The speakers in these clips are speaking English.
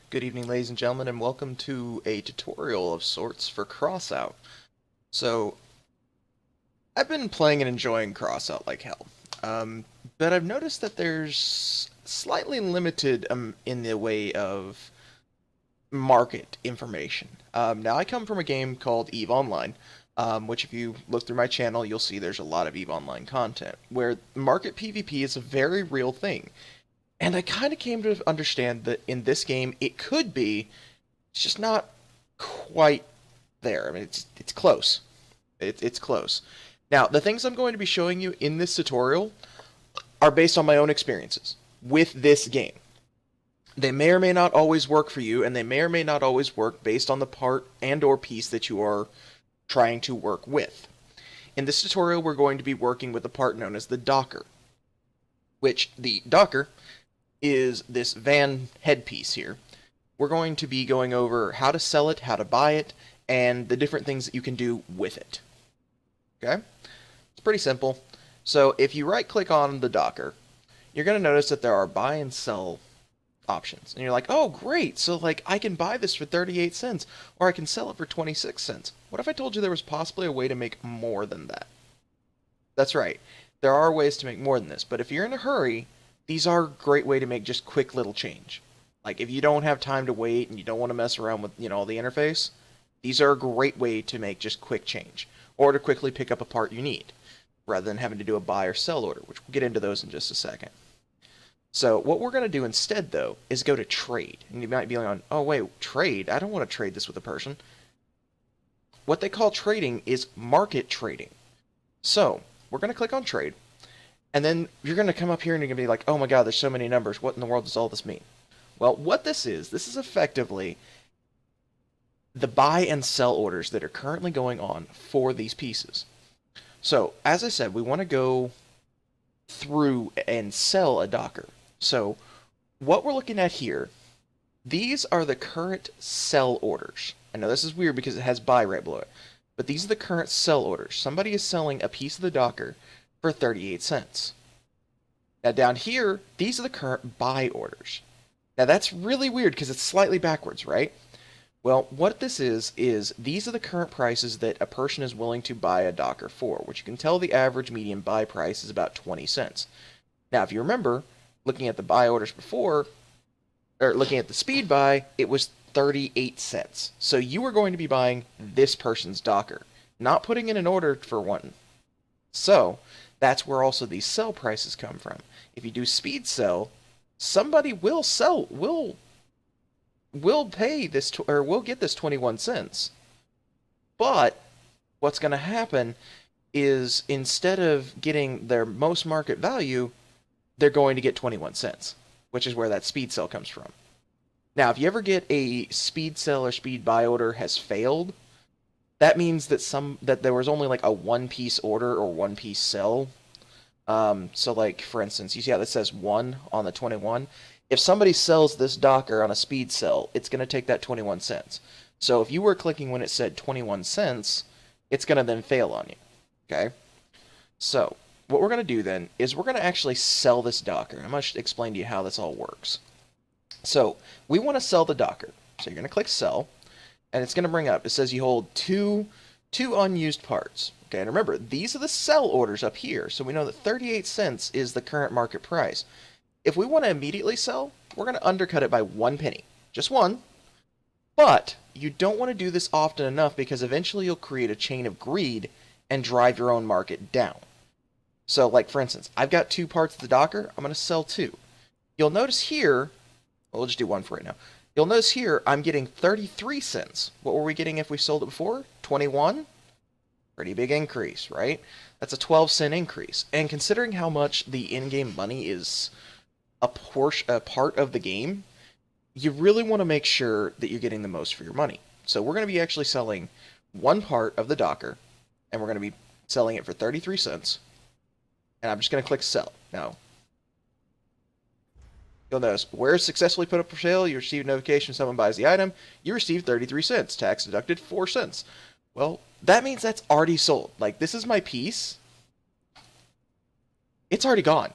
Good evening, ladies and gentlemen, and welcome to a tutorial of sorts for Crossout. So, I've been playing and enjoying Crossout like hell, but I've noticed that there's slightly limited in the way of market information. Now, I come from a game called EVE Online, which if you look through my channel, you'll see there's a lot of EVE Online content, where market PvP is a very real thing. And I kind of came to understand that in this game, it could be. It's just not quite there. I mean, it's close. It's close. Now, the things I'm going to be showing you in this tutorial are based on my own experiences with this game. They may or may not always work for you, and they may or may not always work based on the part and or piece that you are trying to work with. In this tutorial, we're going to be working with a part known as the Docker, which the Docker is this van headpiece here. We're going to be going over how to sell it, how to buy it, and the different things that you can do with it. Okay? It's pretty simple. So if you right click on the Docker, you're going to notice that there are buy and sell options. And you're like, oh great, so like I can buy this for 38 cents, or I can sell it for 26 cents. What if I told you there was possibly a way to make more than that? That's right. There are ways to make more than this, but if you're in a hurry, these are a great way to make just quick little change. Like if you don't have time to wait and you don't want to mess around with, the interface, these are a great way to make just quick change or to quickly pick up a part you need rather than having to do a buy or sell order, which we'll get into those in just a second. So what we're going to do instead though is go to trade. And you might be like, "Oh wait, trade? I don't want to trade this with a person." What they call trading is market trading. So, we're going to click on trade. And then you're going to come up here and you're going to be like, oh my god, there's so many numbers. What in the world does all this mean? Well, what this is effectively the buy and sell orders that are currently going on for these pieces. So, as I said, we want to go through and sell a Docker. So, what we're looking at here, these are the current sell orders. I know this is weird because it has buy right below it, but these are the current sell orders. Somebody is selling a piece of the Docker for 38 cents. Now down here, these are the current buy orders. Now that's really weird because it's slightly backwards, right? Well, what this is these are the current prices that a person is willing to buy a Docker for, which you can tell the average median buy price is about 20 cents. Now, if you remember, looking at the buy orders before, or looking at the speed buy, it was 38 cents. So you are going to be buying this person's Docker, not putting in an order for one. So, that's where also these sell prices come from. If you do speed sell, somebody will pay this or will get this 21 cents. But what's going to happen is instead of getting their most market value, they're going to get 21 cents, which is where that speed sell comes from. Now, if you ever get a speed sell or speed buy order has failed, that means that there was only like a one-piece order or one-piece sell. So like, for instance, you see how this says 1 on the 21? If somebody sells this Docker on a speed sell, it's going to take that 21 cents. So if you were clicking when it said 21 cents, it's going to then fail on you. Okay? So, what we're going to do then is we're going to actually sell this Docker. I'm going to explain to you how this all works. So, we want to sell the Docker. So you're going to click sell. And it's going to bring up, it says you hold two unused parts. Okay, and remember, these are the sell orders up here, so we know that 38 cents is the current market price. If we want to immediately sell, we're going to undercut it by 1 penny. Just one. But you don't want to do this often enough because eventually you'll create a chain of greed and drive your own market down. So, like for instance, I've got 2 parts of the Docker, I'm going to sell 2. You'll notice here, well, we'll just do one for right now. You'll notice here, I'm getting 33 cents. What were we getting if we sold it before? 21? Pretty big increase, right? That's a 12-cent increase. And considering how much the in-game money is a part of the game, you really want to make sure that you're getting the most for your money. So we're going to be actually selling one part of the Docker, and we're going to be selling it for 33 cents. And I'm just going to click sell. Now, you'll notice, where successfully put up for sale, you receive a notification someone buys the item, you receive 33 cents, tax deducted 4 cents. Well, that means that's already sold. Like, this is my piece. It's already gone.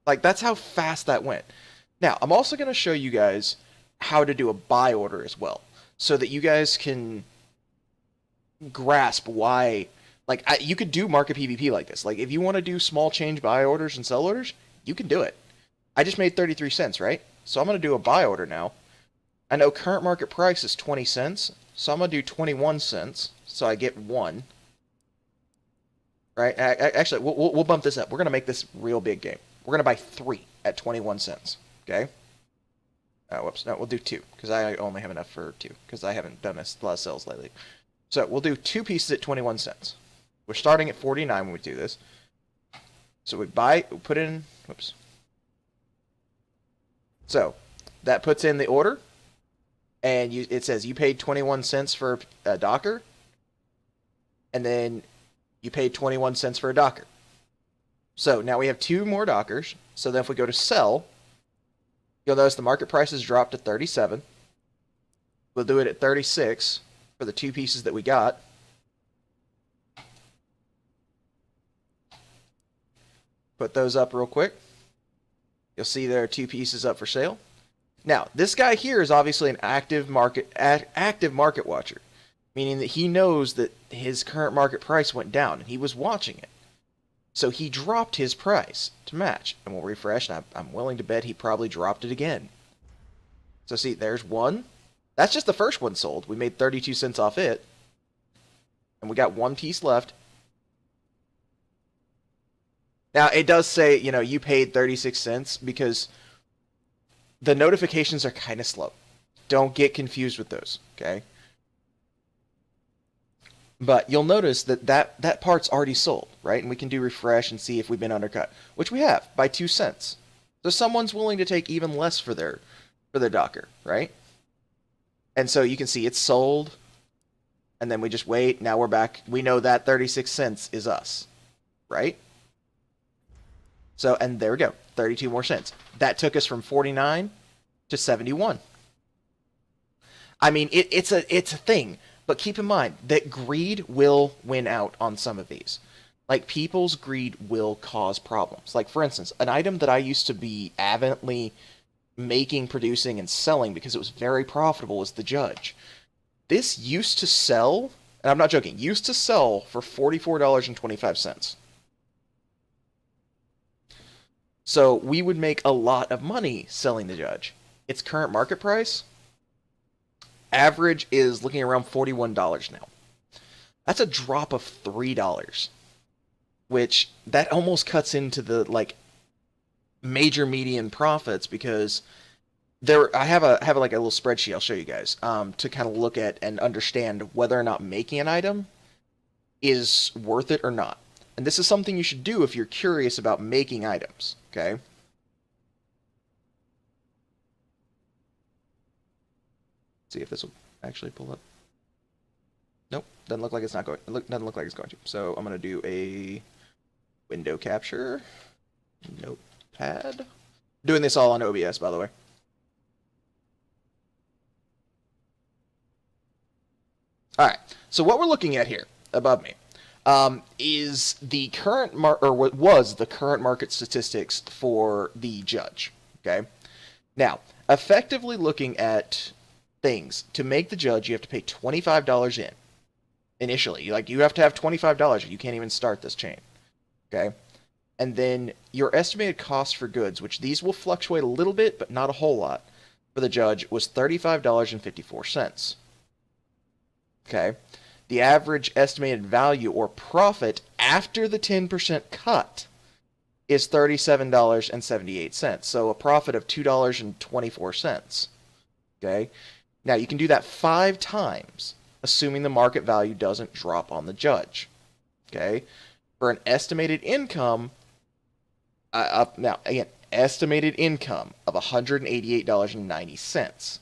Like, that's how fast that went. Now, I'm also going to show you guys how to do a buy order as well, so that you guys can grasp why. Like, you could do market PvP like this. Like, if you want to do small change buy orders and sell orders, you can do it. I just made 33 cents, right? So I'm going to do a buy order now. I know current market price is 20 cents, so I'm going to do 21 cents, so I get 1. Right? Actually, we'll bump this up. We're going to make this real big game. We're going to buy 3 at 21 cents. Okay? Whoops. No, we'll do 2, because I only have enough for 2, because I haven't done a lot of sales lately. So we'll do 2 pieces at 21 cents. We're starting at 49 when we do this. So we put in, whoops. So that puts in the order, and it says you paid 21 cents for a Docker, and then you paid 21 cents for a Docker. So now we have 2 more Dockers. So then if we go to sell, you'll notice the market price has dropped to 37. We'll do it at 36 for the 2 pieces that we got. Put those up real quick. You'll see there are 2 pieces up for sale. Now, this guy here is obviously an active market watcher, meaning that he knows that his current market price went down, and he was watching it. So he dropped his price to match, and we'll refresh, and I'm willing to bet he probably dropped it again. So see, there's 1. That's just the first one sold. We made 32 cents off it, and we got 1 piece left. Now, it does say, you paid 36 cents because the notifications are kind of slow. Don't get confused with those, okay? But you'll notice that part's already sold, right? And we can do refresh and see if we've been undercut, which we have by 2 cents. So someone's willing to take even less for their Docker, right? And so you can see it's sold, and then we just wait. Now we're back. We know that 36 cents is us, right? So, and there we go, 32 more cents. That took us from 49 to 71. I mean, it's a thing, but keep in mind that greed will win out on some of these. Like, people's greed will cause problems. Like, for instance, an item that I used to be avidly making, producing, and selling because it was very profitable was the Judge. This used to sell, and I'm not joking, used to sell for $44.25. So we would make a lot of money selling the Judge. Its current market price, average, is looking around $41 now. That's a drop of $3, which that almost cuts into the major median profits, because I have a little spreadsheet I'll show you guys to kind of look at and understand whether or not making an item is worth it or not. And this is something you should do if you're curious about making items, okay? See if this will actually pull up. Nope, doesn't look like it's not going. Doesn't look like it's going to. So I'm gonna do a window capture, notepad. Doing this all on OBS, by the way. All right. So what we're looking at here above me is the current what was the current market statistics for the Judge. Okay. Now, effectively looking at things, to make the Judge, you have to pay $25 in initially. You have to have $25, or you can't even start this chain. Okay. And then your estimated cost for goods, which these will fluctuate a little bit, but not a whole lot, for the Judge was $35.54. Okay. The average estimated value or profit after the 10% cut is $37.78. So a profit of $2.24. Okay. Now you can do that 5 times, assuming the market value doesn't drop on the Judge. Okay. For an estimated income, now again, estimated income of $188.90.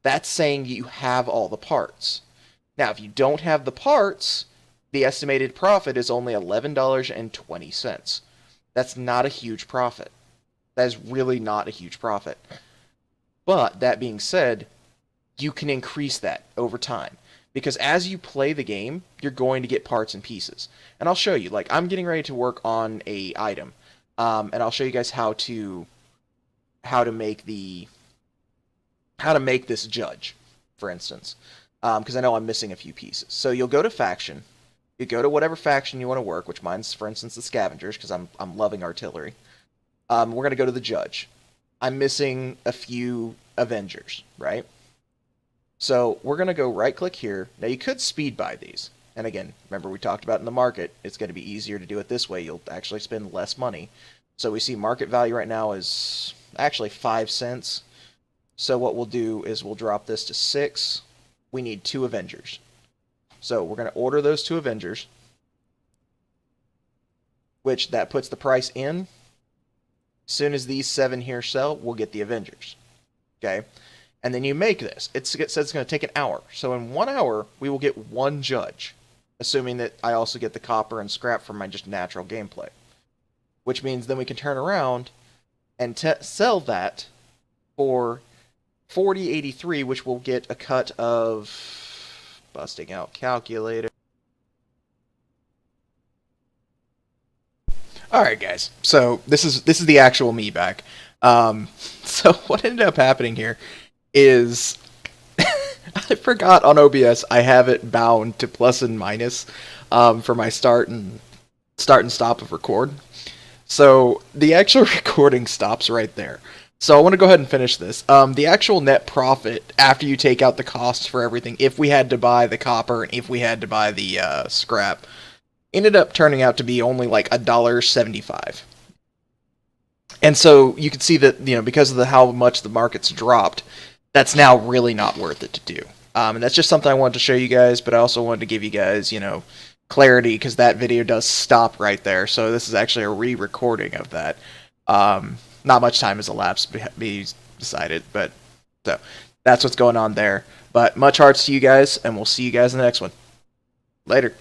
That's saying you have all the parts. Now, if you don't have the parts, the estimated profit is only $11.20. That's not a huge profit. That is really not a huge profit. But that being said, you can increase that over time, because as you play the game, you're going to get parts and pieces. And I'll show you. Like, I'm getting ready to work on a item, and I'll show you guys how to make the how to make this judge, for instance, because I know I'm missing a few pieces. So you'll go to faction, you go to whatever faction you want to work, which mine's, for instance, the scavengers, because I'm loving artillery. We're gonna go to the judge. I'm missing a few Avengers, right? So we're gonna go right click here. Now you could speed buy these. And again, remember we talked about in the market, it's going to be easier to do it this way. You'll actually spend less money. So we see market value right now is actually 5 cents. So what we'll do is we'll drop this to 6. We need 2 Avengers. So we're going to order those 2 Avengers, which that puts the price in. As soon as these 7 here sell, we'll get the Avengers. Okay? And then you make this. It says it's going to take an hour. So in 1 hour, we will get 1 judge, assuming that I also get the copper and scrap from my just natural gameplay. Which means then we can turn around and sell that for 40.83, which will get a cut of, busting out calculator. All right, guys. So this is the actual me back. So what ended up happening here is I forgot on OBS I have it bound to plus and minus for my start and stop of record. So the actual recording stops right there. So I want to go ahead and finish this. The actual net profit after you take out the costs for everything, if we had to buy the copper and if we had to buy the scrap, ended up turning out to be only like $1.75. And so you can see that, you know, because of how much the market's dropped, that's now really not worth it to do. And that's just something I wanted to show you guys, but I also wanted to give you guys, you know, clarity, because that video does stop right there. So this is actually a re-recording of that. Not much time has elapsed beside it, but so that's what's going on there. But much hearts to you guys, and we'll see you guys in the next one. Later.